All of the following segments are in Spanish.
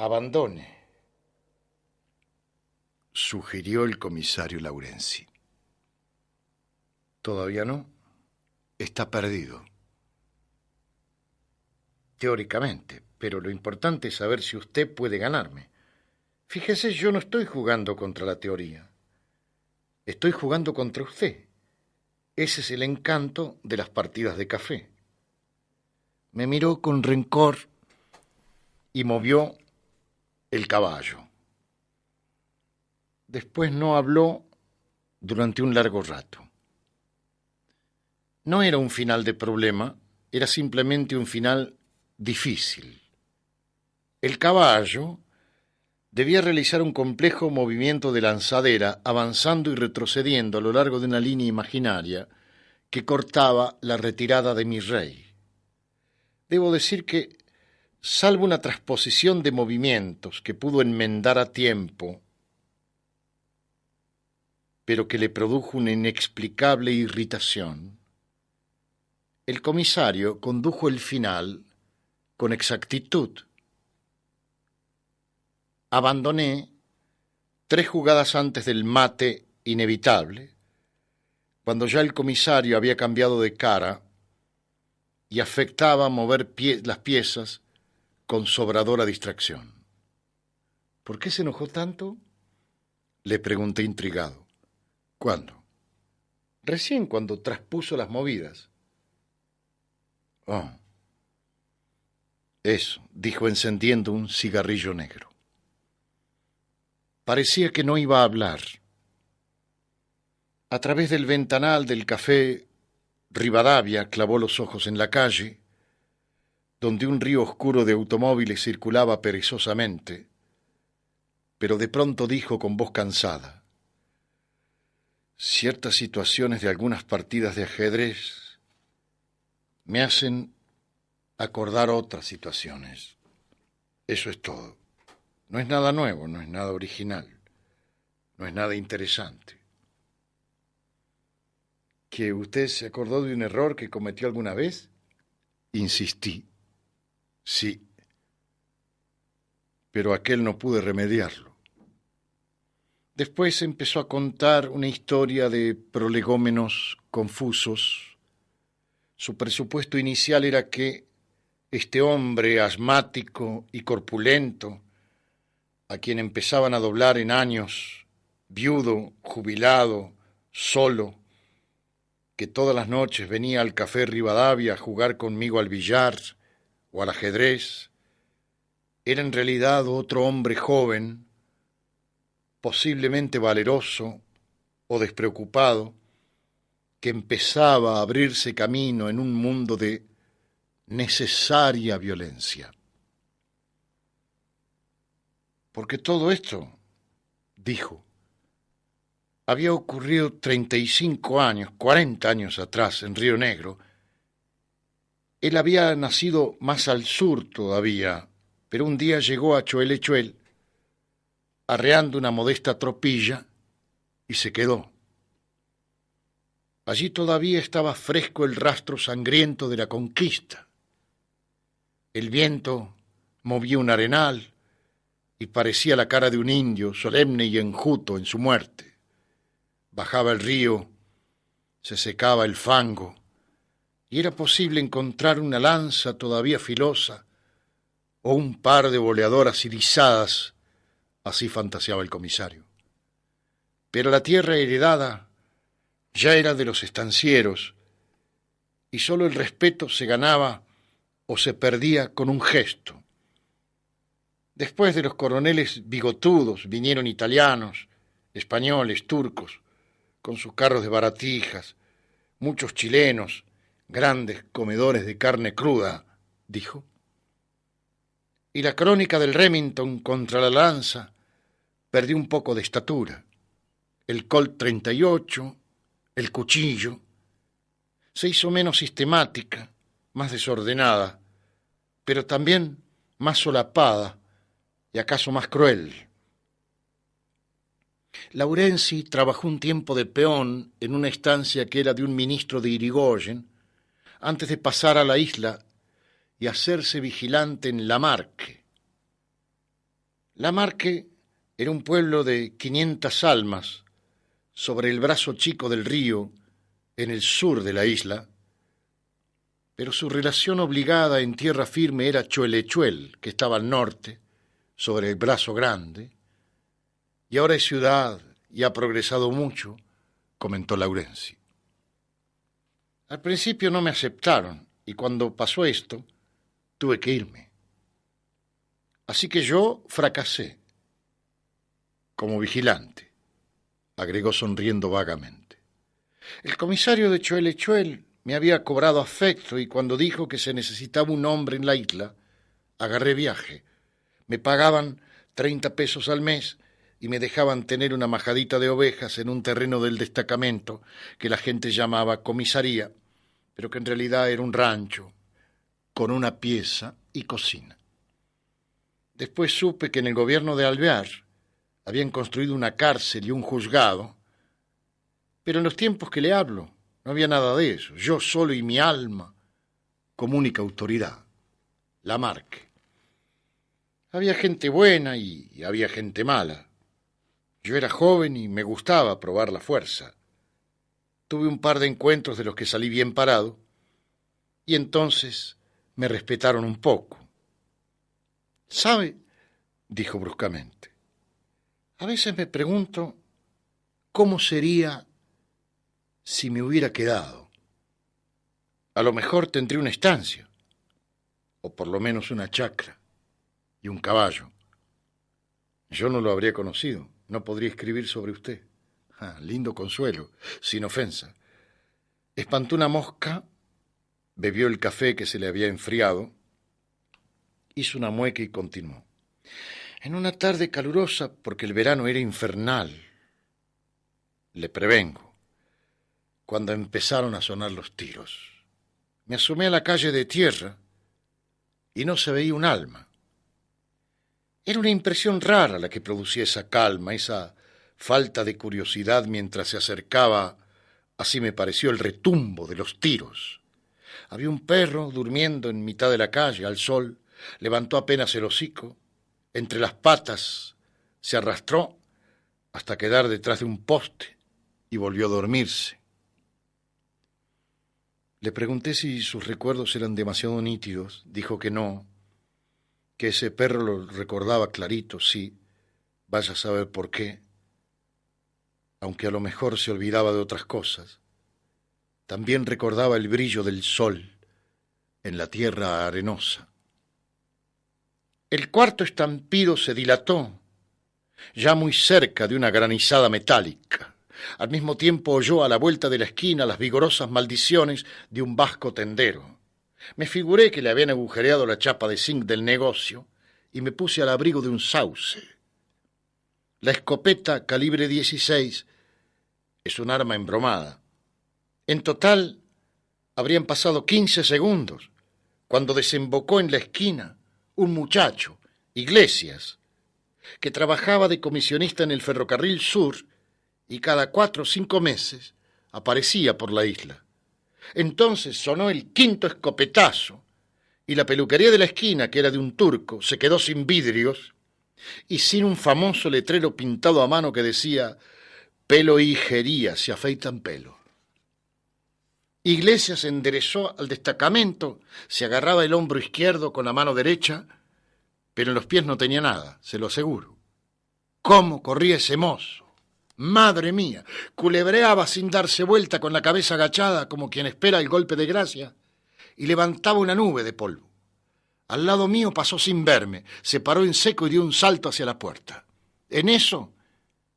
Abandone, sugirió el comisario Laurenzi. Todavía no. Está perdido. Teóricamente, pero lo importante es saber si usted puede ganarme. Fíjese, yo no estoy jugando contra la teoría. Estoy jugando contra usted. Ese es el encanto de las partidas de café. Me miró con rencor y movió el caballo. Después no habló durante un largo rato. No era un final de problema, era simplemente un final difícil. El caballo debía realizar un complejo movimiento de lanzadera, avanzando y retrocediendo a lo largo de una línea imaginaria que cortaba la retirada de mi rey. Debo decir que, salvo una transposición de movimientos que pudo enmendar a tiempo, pero que le produjo una inexplicable irritación, el comisario condujo el final con exactitud. Abandoné 3 jugadas antes del mate inevitable, cuando ya el comisario había cambiado de cara y afectaba mover las piezas con sobradora distracción. ¿Por qué se enojó tanto?, le pregunté intrigado. ¿Cuándo? Recién, cuando traspuso las movidas. Oh, eso, dijo encendiendo un cigarrillo negro. Parecía que no iba a hablar. A través del ventanal del café Rivadavia clavó los ojos en la calle, donde un río oscuro de automóviles circulaba perezosamente, pero de pronto dijo con voz cansada: ciertas situaciones de algunas partidas de ajedrez me hacen acordar otras situaciones. Eso es todo. No es nada nuevo, no es nada original, no es nada interesante. ¿Que usted se acordó de un error que cometió alguna vez? Insistí. Sí. Pero aquel no pude remediarlo. Después empezó a contar una historia de prolegómenos confusos. Su presupuesto inicial era que este hombre asmático y corpulento, a quien empezaban a doblar en años, viudo, jubilado, solo, que todas las noches venía al café Rivadavia a jugar conmigo al billar o al ajedrez, era en realidad otro hombre joven, posiblemente valeroso o despreocupado, que empezaba a abrirse camino en un mundo de necesaria violencia. Porque todo esto, dijo, había ocurrido 35 años, 40 años atrás en Río Negro. Él había nacido más al sur todavía, pero un día llegó a Choelechuel, arreando una modesta tropilla, y se quedó. Allí todavía estaba fresco el rastro sangriento de la conquista. El viento movía un arenal y parecía la cara de un indio, solemne y enjuto en su muerte. Bajaba el río, se secaba el fango, y era posible encontrar una lanza todavía filosa o un par de boleadoras irisadas, así fantaseaba el comisario. Pero la tierra heredada ya era de los estancieros, y sólo el respeto se ganaba o se perdía con un gesto. Después de los coroneles bigotudos vinieron italianos, españoles, turcos, con sus carros de baratijas, muchos chilenos, grandes comedores de carne cruda, dijo. Y la crónica del Remington contra la lanza perdió un poco de estatura. El Colt 38, el cuchillo, se hizo menos sistemática, más desordenada, pero también más solapada y acaso más cruel. Laurenzi trabajó un tiempo de peón en una estancia que era de un ministro de Irigoyen, antes de pasar a la isla y hacerse vigilante en Lamarque. Lamarque era un pueblo de 500 almas sobre el brazo chico del río en el sur de la isla, pero su relación obligada en tierra firme era Choelechuel, que estaba al norte, sobre el brazo grande, y ahora es ciudad y ha progresado mucho, comentó Laurenzi. Al principio no me aceptaron, y cuando pasó esto, tuve que irme. Así que yo fracasé, como vigilante, agregó sonriendo vagamente. El comisario de Choelechuel me había cobrado afecto y cuando dijo que se necesitaba un hombre en la isla, agarré viaje. Me pagaban 30 pesos al mes y me dejaban tener una majadita de ovejas en un terreno del destacamento que la gente llamaba comisaría, pero que en realidad era un rancho con una pieza y cocina. Después supe que en el gobierno de Alvear habían construido una cárcel y un juzgado, pero en los tiempos que le hablo no había nada de eso. Yo solo y mi alma como única autoridad, Lamarque. Había gente buena y había gente mala. Yo era joven y me gustaba probar la fuerza. Tuve un par de encuentros de los que salí bien parado y entonces me respetaron un poco. ¿Sabe? Dijo bruscamente. A veces me pregunto cómo sería si me hubiera quedado. A lo mejor tendría una estancia, o por lo menos una chacra y un caballo. Yo no lo habría conocido, no podría escribir sobre usted. Lindo consuelo, sin ofensa. Espantó una mosca, bebió el café que se le había enfriado, hizo una mueca y continuó. En una tarde calurosa, porque el verano era infernal, le prevengo, cuando empezaron a sonar los tiros. Me asomé a la calle de tierra y no se veía un alma. Era una impresión rara la que producía esa calma, esa falta de curiosidad mientras se acercaba, así me pareció, el retumbo de los tiros. Había un perro durmiendo en mitad de la calle, al sol, levantó apenas el hocico, entre las patas se arrastró hasta quedar detrás de un poste y volvió a dormirse. Le pregunté si sus recuerdos eran demasiado nítidos. Dijo que no, que ese perro lo recordaba clarito, sí, vaya a saber por qué, aunque a lo mejor se olvidaba de otras cosas. También recordaba el brillo del sol en la tierra arenosa. El cuarto estampido se dilató, ya muy cerca de una granizada metálica. Al mismo tiempo oyó a la vuelta de la esquina las vigorosas maldiciones de un vasco tendero. Me figuré que le habían agujereado la chapa de zinc del negocio y me puse al abrigo de un sauce. La escopeta calibre 16 es un arma embromada. En total habrían pasado 15 segundos cuando desembocó en la esquina un muchacho, Iglesias, que trabajaba de comisionista en el Ferrocarril Sur y cada 4 o 5 meses aparecía por la isla. Entonces sonó el quinto escopetazo y la peluquería de la esquina, que era de un turco, se quedó sin vidrios y sin un famoso letrero pintado a mano que decía «Pelo y jería, se afeitan pelo». Iglesias se enderezó al destacamento, se agarraba el hombro izquierdo con la mano derecha, pero en los pies no tenía nada, se lo aseguro. ¿Cómo corría ese mozo? Madre mía, culebreaba sin darse vuelta con la cabeza agachada como quien espera el golpe de gracia y levantaba una nube de polvo. Al lado mío pasó sin verme, se paró en seco y dio un salto hacia la puerta. En eso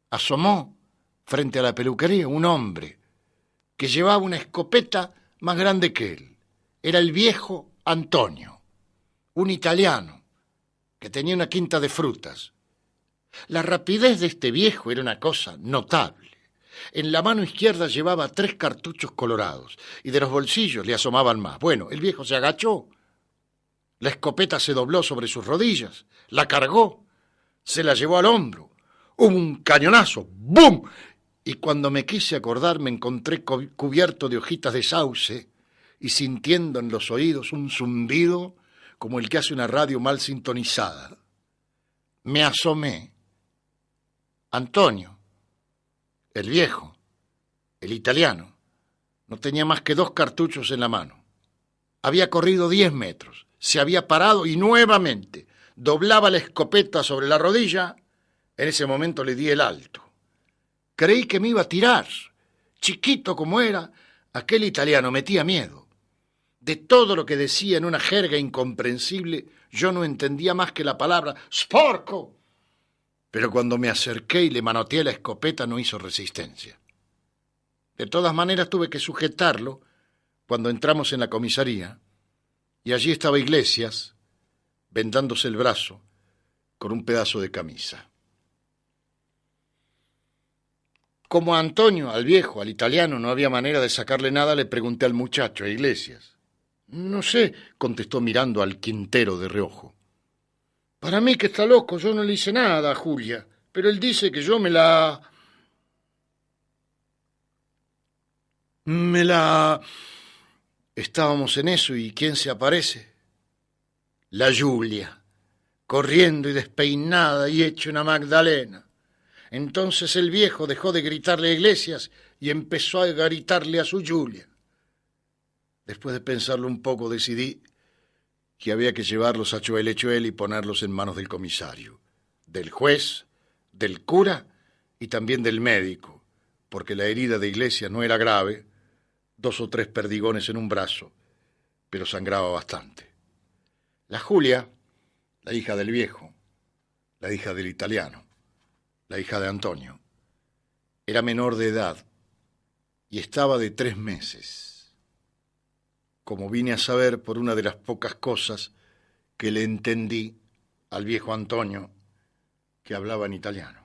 asomó frente a la peluquería un hombre que llevaba una escopeta más grande que él. Era el viejo Antonio, un italiano que tenía una quinta de frutas. La rapidez de este viejo era una cosa notable. En la mano izquierda llevaba 3 cartuchos colorados y de los bolsillos le asomaban más. Bueno, el viejo se agachó. La escopeta se dobló sobre sus rodillas, la cargó, se la llevó al hombro. Hubo un cañonazo, ¡bum! Y cuando me quise acordar me encontré cubierto de hojitas de sauce y sintiendo en los oídos un zumbido como el que hace una radio mal sintonizada. Me asomé. Antonio, el viejo, el italiano, no tenía más que 2 cartuchos en la mano. Había corrido 10 metros, se había parado y nuevamente doblaba la escopeta sobre la rodilla. En ese momento le di el alto. Creí que me iba a tirar. Chiquito como era, aquel italiano metía miedo. De todo lo que decía en una jerga incomprensible, yo no entendía más que la palabra «sporco». Pero cuando me acerqué y le manoteé la escopeta no hizo resistencia. De todas maneras tuve que sujetarlo cuando entramos en la comisaría, y allí estaba Iglesias, vendándose el brazo con un pedazo de camisa. Como a Antonio, al viejo, al italiano, no había manera de sacarle nada, le pregunté al muchacho, a Iglesias. No sé, contestó mirando al Quintero de reojo. Para mí que está loco, yo no le hice nada a Julia, pero él dice que yo me la... Estábamos en eso y ¿quién se aparece? La Julia, corriendo y despeinada y hecha una magdalena. Entonces el viejo dejó de gritarle a Iglesias y empezó a gritarle a su Julia. Después de pensarlo un poco decidí que había que llevarlos a Choel y ponerlos en manos del comisario, del juez, del cura y también del médico, porque la herida de Iglesias no era grave, 2 o 3 perdigones en un brazo, pero sangraba bastante. La Julia, la hija del viejo, la hija del italiano, la hija de Antonio, era menor de edad y estaba de 3 meses. Como vine a saber por una de las pocas cosas que le entendí al viejo Antonio, que hablaba en italiano.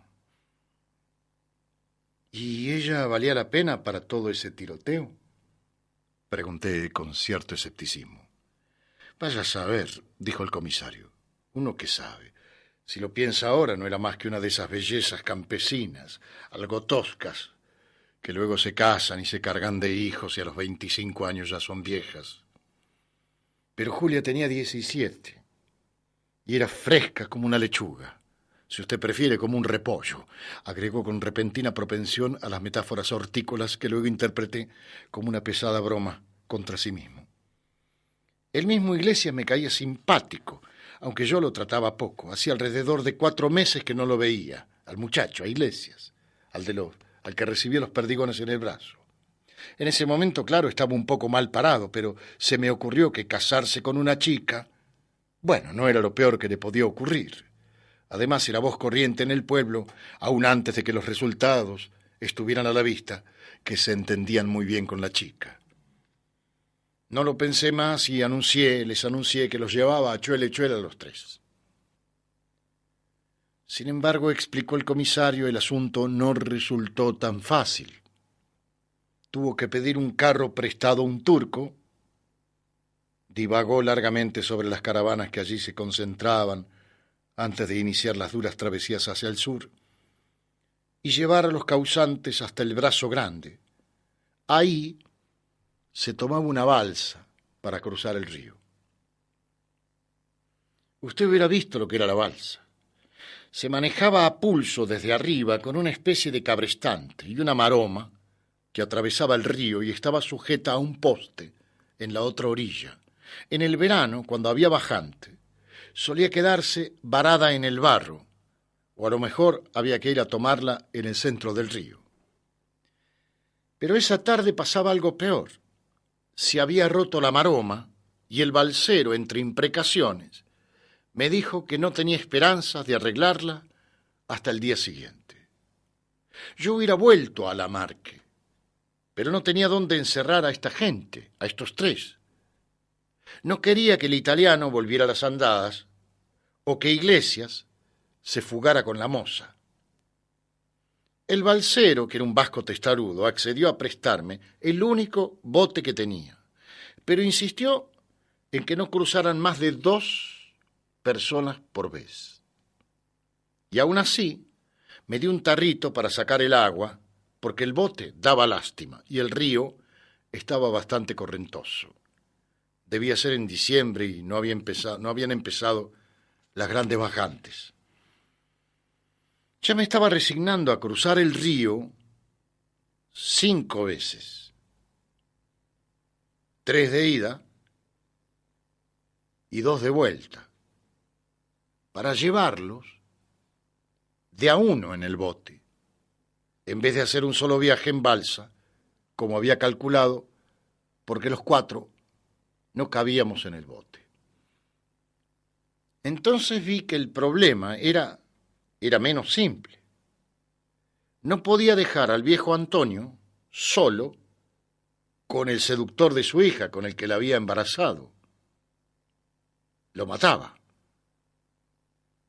¿Y ella valía la pena para todo ese tiroteo? Pregunté con cierto escepticismo. Vaya a saber, dijo el comisario. Uno que sabe. Si lo piensa ahora, no era más que una de esas bellezas campesinas, algo toscas, que luego se casan y se cargan de hijos y a los 25 años ya son viejas. Pero Julia tenía 17 y era fresca como una lechuga, si usted prefiere como un repollo, agregó con repentina propensión a las metáforas hortícolas que luego interpreté como una pesada broma contra sí mismo. El mismo Iglesias me caía simpático, aunque yo lo trataba poco. Hacía alrededor de 4 meses que no lo veía, al muchacho, a Iglesias, al que recibía los perdigones en el brazo. En ese momento, claro, estaba un poco mal parado, pero se me ocurrió que casarse con una chica, bueno, no era lo peor que le podía ocurrir. Además, era voz corriente en el pueblo, aún antes de que los resultados estuvieran a la vista, que se entendían muy bien con la chica. No lo pensé más y les anuncié que los llevaba a Chuele a los 3. Sin embargo, explicó el comisario, el asunto no resultó tan fácil. Tuvo que pedir un carro prestado a un turco, divagó largamente sobre las caravanas que allí se concentraban antes de iniciar las duras travesías hacia el sur, y llevar a los causantes hasta el Brazo Grande. Ahí se tomaba una balsa para cruzar el río. Usted hubiera visto lo que era la balsa. Se manejaba a pulso desde arriba con una especie de cabrestante y una maroma que atravesaba el río y estaba sujeta a un poste en la otra orilla. En el verano, cuando había bajante, solía quedarse varada en el barro, o a lo mejor había que ir a tomarla en el centro del río. Pero esa tarde pasaba algo peor. Se había roto la maroma y el balsero, entre imprecaciones, me dijo que no tenía esperanzas de arreglarla hasta el día siguiente. Yo hubiera vuelto a Lamarque, pero no tenía dónde encerrar a esta gente, a estos 3. No quería que el italiano volviera a las andadas o que Iglesias se fugara con la moza. El balsero, que era un vasco testarudo, accedió a prestarme el único bote que tenía, pero insistió en que no cruzaran más de 2 personas por vez. Y aún así me dio un tarrito para sacar el agua, porque el bote daba lástima y el río estaba bastante correntoso. Debía ser en diciembre y no habían empezado las grandes bajantes. Ya me estaba resignando a cruzar el río 5 veces. 3 de ida y 2 de vuelta, para llevarlos de a uno en el bote, en vez de hacer un solo viaje en balsa, como había calculado, porque los 4 no cabíamos en el bote. Entonces vi que el problema era menos simple. No podía dejar al viejo Antonio solo con el seductor de su hija, con el que la había embarazado. Lo mataba.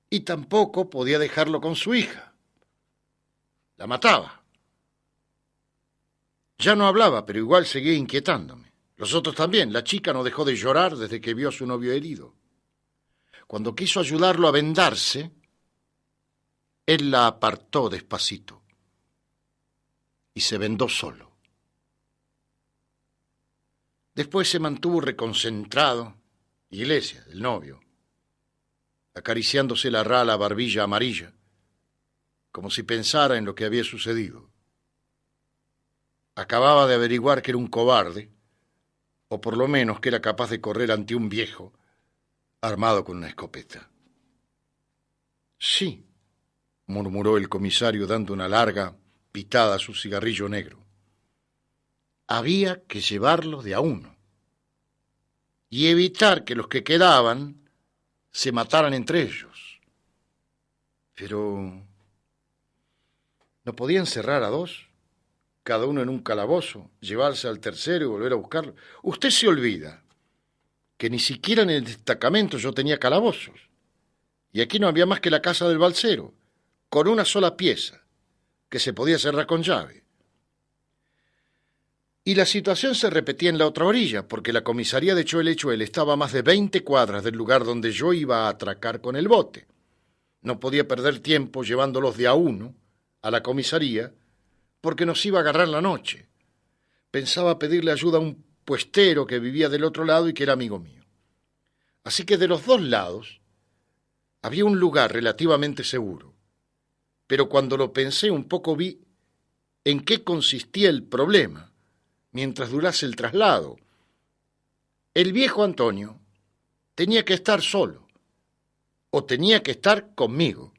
Y tampoco podía dejarlo con su hija. La mataba. Ya no hablaba, pero igual seguía inquietándome. Los otros también. La chica no dejó de llorar desde que vio a su novio herido. Cuando quiso ayudarlo a vendarse, él la apartó despacito y se vendó solo. Después se mantuvo reconcentrado, Iglesias, el novio, acariciándose la rala barbilla amarilla, como si pensara en lo que había sucedido. Acababa de averiguar que era un cobarde, o por lo menos que era capaz de correr ante un viejo armado con una escopeta. Sí, murmuró el comisario dando una larga pitada a su cigarrillo negro. Había que llevarlos de a uno y evitar que los que quedaban se mataran entre ellos. Pero ¿no podían cerrar a 2? Cada uno en un calabozo, llevarse al tercero y volver a buscarlo. Usted se olvida que ni siquiera en el destacamento yo tenía calabozos. Y aquí no había más que la casa del balsero, con una sola pieza, que se podía cerrar con llave. Y la situación se repetía en la otra orilla, porque la comisaría de Choel estaba a más de 20 cuadras del lugar donde yo iba a atracar con el bote. No podía perder tiempo llevándolos de a uno a la comisaría, porque nos iba a agarrar la noche. Pensaba pedirle ayuda a un puestero que vivía del otro lado y que era amigo mío. Así que de los 2 lados había un lugar relativamente seguro. Pero cuando lo pensé un poco vi en qué consistía el problema mientras durase el traslado. El viejo Antonio tenía que estar solo o tenía que estar conmigo.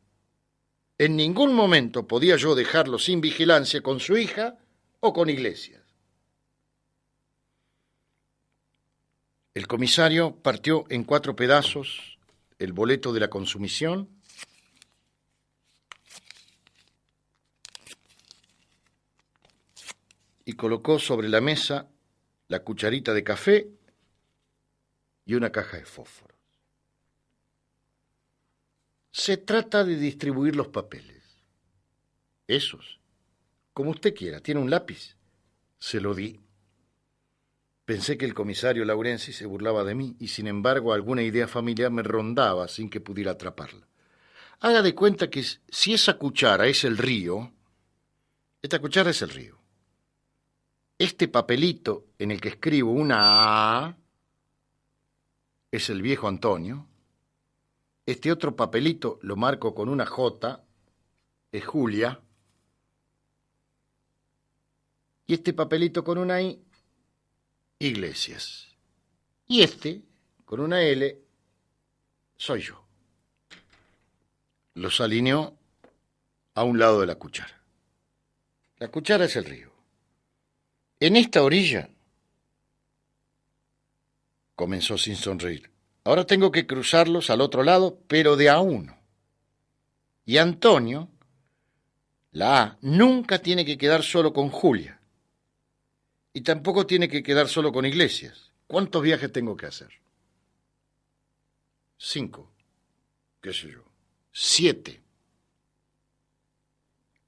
En ningún momento podía yo dejarlo sin vigilancia con su hija o con Iglesias. El comisario partió en 4 pedazos el boleto de la consumición y colocó sobre la mesa la cucharita de café y una caja de fósforos. Se trata de distribuir los papeles. Esos, como usted quiera. ¿Tiene un lápiz? Se lo di. Pensé que el comisario Laurenzi se burlaba de mí y, sin embargo, alguna idea familiar me rondaba sin que pudiera atraparla. Haga de cuenta que si esa cuchara es el río, esta cuchara es el río. Este papelito en el que escribo una A es el viejo Antonio. Este otro papelito lo marco con una J, es Julia. Y este papelito con una I, Iglesias. Y este, con una L, soy yo. Los alineó a un lado de la cuchara. La cuchara es el río. En esta orilla, comenzó sin sonreír, ahora tengo que cruzarlos al otro lado, pero de a uno. Y Antonio, la A, nunca tiene que quedar solo con Julia. Y tampoco tiene que quedar solo con Iglesias. ¿Cuántos viajes tengo que hacer? 5. ¿Qué sé yo? 7.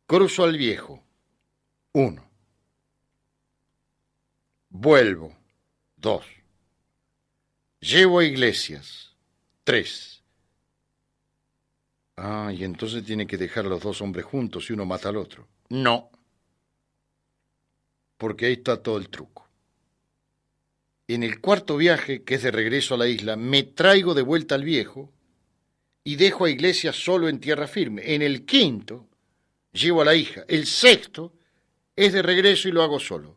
Cruzo al viejo. 1. Vuelvo. 2. Llevo a Iglesias. 3. Ah, y entonces tiene que dejar a los 2 hombres juntos y uno mata al otro. No. Porque ahí está todo el truco. En el 4.º viaje, que es de regreso a la isla, me traigo de vuelta al viejo y dejo a Iglesias solo en tierra firme. En el 5.º, Llevo a la hija. El sexto es de regreso y lo hago solo.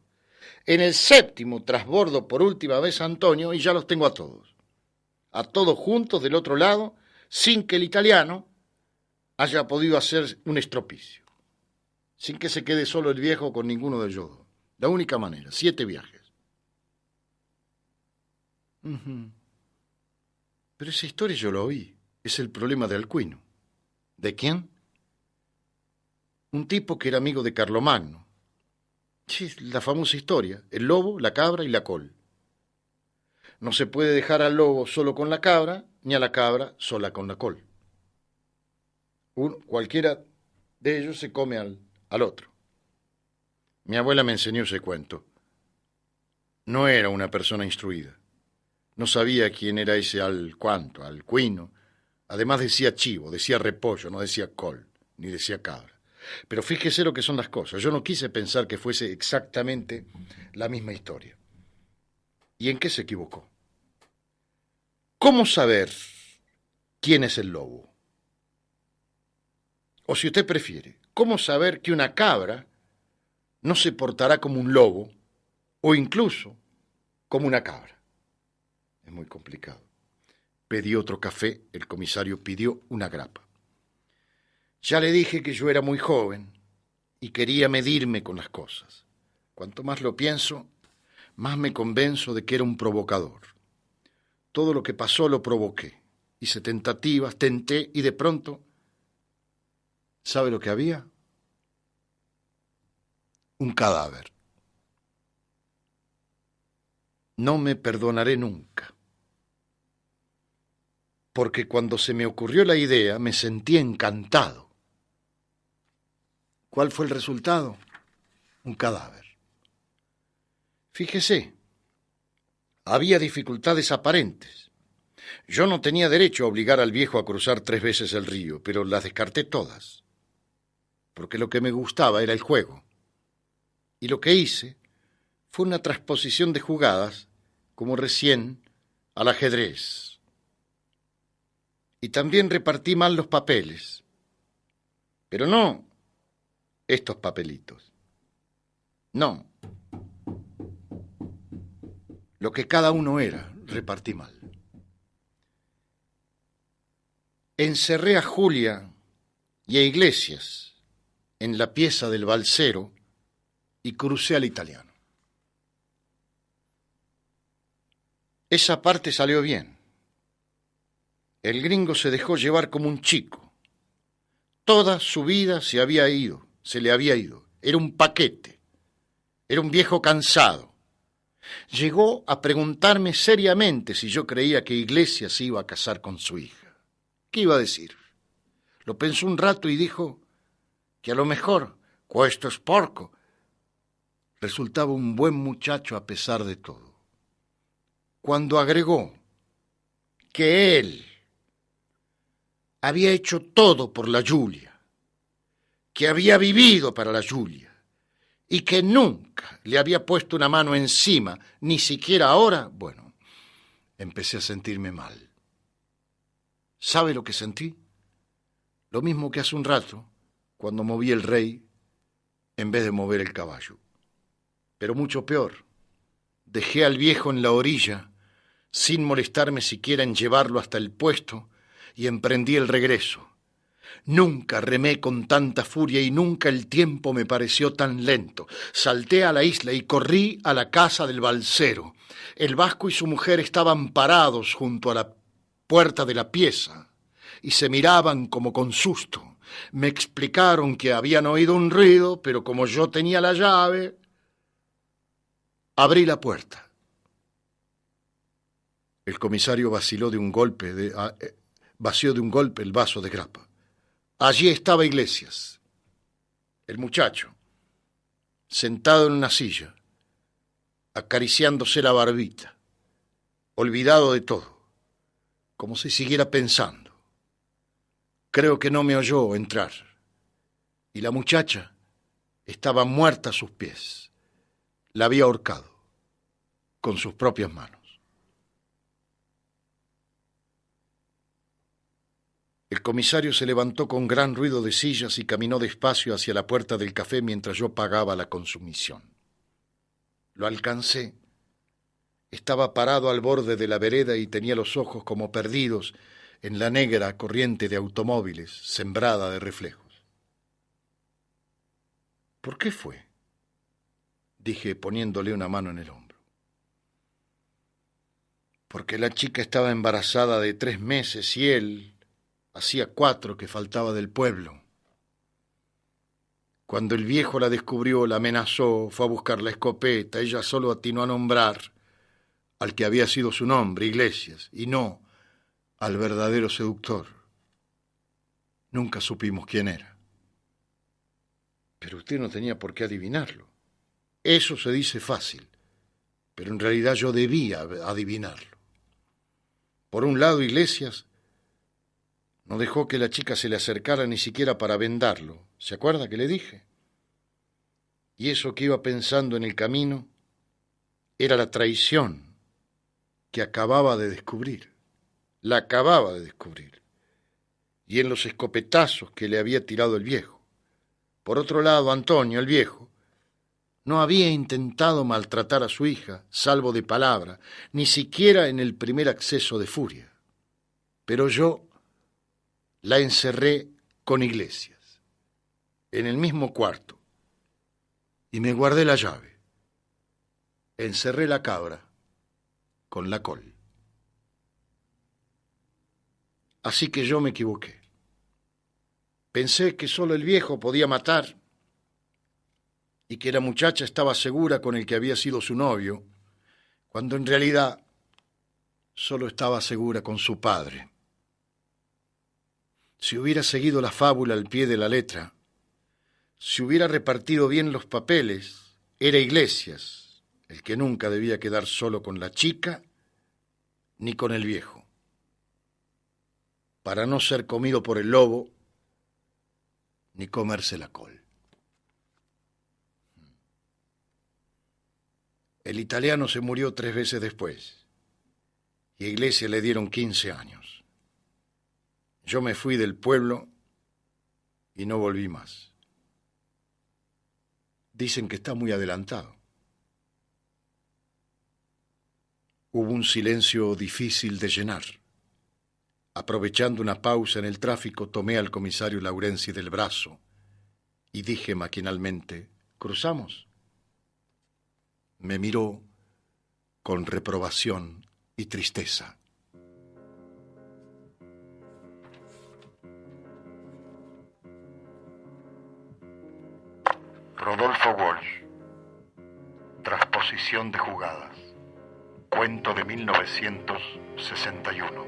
En el séptimo trasbordo por última vez a Antonio y ya los tengo a todos. A todos juntos del otro lado, sin que el italiano haya podido hacer un estropicio. Sin que se quede solo el viejo con ninguno de ellos dos. La única manera, 7 viajes. Pero esa historia yo la oí. Es el problema de Alcuino. ¿De quién? Un tipo que era amigo de Carlomagno. Sí, la famosa historia. El lobo, la cabra y la col. No se puede dejar al lobo solo con la cabra, ni a la cabra sola con la col. Cualquiera de ellos se come al otro. Mi abuela me enseñó ese cuento. No era una persona instruida. No sabía quién era ese Alcuino. Además decía chivo, decía repollo, no decía col, ni decía cabra. Pero fíjese lo que son las cosas. Yo no quise pensar que fuese exactamente la misma historia. ¿Y en qué se equivocó? ¿Cómo saber quién es el lobo? O si usted prefiere, ¿cómo saber que una cabra no se portará como un lobo o incluso como una cabra? Es muy complicado. Pedí otro café, el comisario pidió una grapa. Ya le dije que yo era muy joven y quería medirme con las cosas. Cuanto más lo pienso, más me convenzo de que era un provocador. Todo lo que pasó lo provoqué. Hice tentativas, tenté y de pronto, ¿sabe lo que había? Un cadáver. No me perdonaré nunca. Porque cuando se me ocurrió la idea me sentí encantado. ¿Cuál fue el resultado? Un cadáver. Fíjese, había dificultades aparentes. Yo no tenía derecho a obligar al viejo a cruzar 3 veces el río, pero las descarté todas, porque lo que me gustaba era el juego. Y lo que hice fue una transposición de jugadas, como recién al ajedrez. Y también repartí mal los papeles, pero no estos papelitos. No, lo que cada uno era, repartí mal. Encerré a Julia y a Iglesias en la pieza del balsero y crucé al italiano. Esa parte salió bien. El gringo se dejó llevar como un chico. Toda su vida se le había ido. Era un paquete. Era un viejo cansado. Llegó a preguntarme seriamente si yo creía que Iglesias se iba a casar con su hija. ¿Qué iba a decir? Lo pensó un rato y dijo que a lo mejor, questo es porco, resultaba un buen muchacho a pesar de todo. Cuando agregó que él había hecho todo por la Julia, que había vivido para la Julia y que nunca le había puesto una mano encima, ni siquiera ahora, bueno, empecé a sentirme mal. ¿Sabe lo que sentí? Lo mismo que hace un rato, cuando moví el rey en vez de mover el caballo. Pero mucho peor. Dejé al viejo en la orilla, sin molestarme siquiera en llevarlo hasta el puesto, y emprendí el regreso. Nunca remé con tanta furia y nunca el tiempo me pareció tan lento. Salté a la isla y corrí a la casa del balsero. El vasco y su mujer estaban parados junto a la puerta de la pieza y se miraban como con susto. Me explicaron que habían oído un ruido, pero como yo tenía la llave, abrí la puerta. El comisario vació de un golpe el vaso de grapa. Allí estaba Iglesias, el muchacho, sentado en una silla, acariciándose la barbita, olvidado de todo, como si siguiera pensando. Creo que no me oyó entrar, y la muchacha estaba muerta a sus pies. La había ahorcado con sus propias manos. El comisario se levantó con gran ruido de sillas y caminó despacio hacia la puerta del café mientras yo pagaba la consumición. Lo alcancé. Estaba parado al borde de la vereda y tenía los ojos como perdidos en la negra corriente de automóviles sembrada de reflejos. ¿Por qué fue?, dije poniéndole una mano en el hombro. Porque la chica estaba embarazada de 3 meses y él hacía 4 que faltaba del pueblo. Cuando el viejo la descubrió, la amenazó, fue a buscar la escopeta. Ella solo atinó a nombrar al que había sido su nombre, Iglesias, y no al verdadero seductor. Nunca supimos quién era. Pero usted no tenía por qué adivinarlo. Eso se dice fácil, pero en realidad yo debía adivinarlo. Por un lado, Iglesias no dejó que la chica se le acercara ni siquiera para vendarlo. ¿Se acuerda que le dije? Y eso que iba pensando en el camino era la traición que acababa de descubrir. La acababa de descubrir. Y en los escopetazos que le había tirado el viejo. Por otro lado, Antonio, el viejo, no había intentado maltratar a su hija, salvo de palabra, ni siquiera en el primer acceso de furia. Pero yo la encerré con Iglesias, en el mismo cuarto, y me guardé la llave. Encerré la cabra con la col. Así que yo me equivoqué. Pensé que solo el viejo podía matar y que la muchacha estaba segura con el que había sido su novio, cuando en realidad solo estaba segura con su padre. Si hubiera seguido la fábula al pie de la letra, si hubiera repartido bien los papeles, era Iglesias el que nunca debía quedar solo con la chica ni con el viejo, para no ser comido por el lobo ni comerse la col. El italiano se murió 3 veces después y a Iglesias le dieron 15 años. Yo me fui del pueblo y no volví más. Dicen que está muy adelantado. Hubo un silencio difícil de llenar. Aprovechando una pausa en el tráfico, tomé al comisario Laurenzi del brazo y dije maquinalmente, ¿cruzamos? Me miró con reprobación y tristeza. Rodolfo Walsh. Transposición de jugadas. Cuento de 1961.